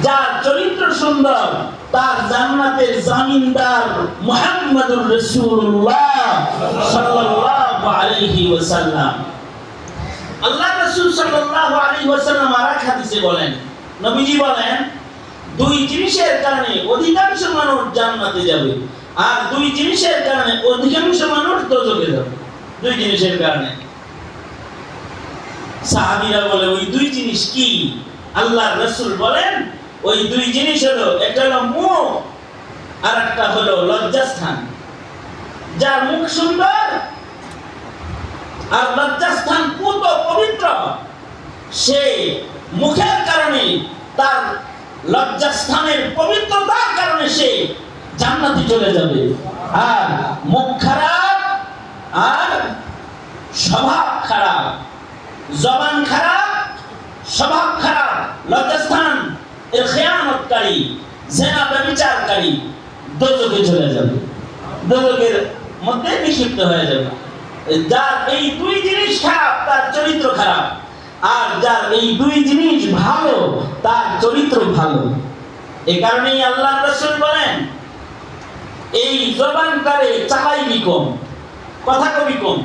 যার চরিত্র সুন্দর তার জান্নাতের জামিনদার মুহাম্মদুর রাসূলুল্লাহ সাল্লাল্লাহু আলাইহি ওয়াসাল্লাম। আল্লাহ রাসূল সাল্লাল্লাহু আলাইহি ওয়াসাল্লাম আর এক হাদিসে বলেন, নবীজি বলেন, দুই জিনিসের কারণে অধিকাংশ মানুষ জান্নাতে যাবে আর দুই জিনিসের কারণে অধিকাংশ মানুষ দোজখে যাবে। দুই জিনিসের কারণে। সাহাবীরা বলে, ওই দুই জিনিস কি? আল্লাহর রাসূল বলেন, ওই দুই জিনিস হলো, একটা হলো মুখ আর একটা হলো লজ্জাস্থান। যার মুখ সুন্দর আর লজ্জাস্থান পূত পবিত্র, সে মুখের কারণে, তার লজ্জাস্থানের পবিত্রতার কারণে সে জান্নাতে চলে যাবে। আর মুখ খারাপ আর স্বভাব খারাপ, জবান খারাপ, স্বভাব খারাপ, লজ্জাস্থান এর খেয়ানতকারী, জিনা ব্যভিচারকারী দোজখে চলে যাবে, দোজখের মধ্যে নিক্ষিপ্ত হয়ে যাবে। যার এই দুই জিনিস খারাপ তার চরিত্র খারাপ, আর যার এই দুই জিনিস ভালো তার চরিত্র ভালো। এই কারণেই আল্লাহ রাসূল বলেন, এই জবানটারে চালাইবি কম, কথা কবি কম।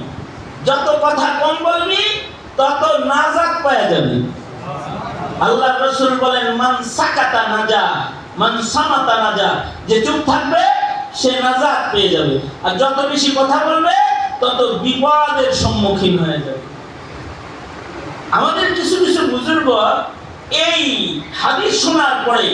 যত কথা কম বলবি তত নাজাত পাওয়া যাবে। আল্লাহ রাসূল বলেন, মান সাকাতা নাজা, মান সামাতা নাজা, যে চুপ থাকবে সে নাজাত পেয়ে যাবে। আর যত বেশি কথা বলবে তত বিপদের সম্মুখীন হয়ে যাবে। আমাদের কিছু কিছু বুজুর্গ এই হাদিস শোনার পরে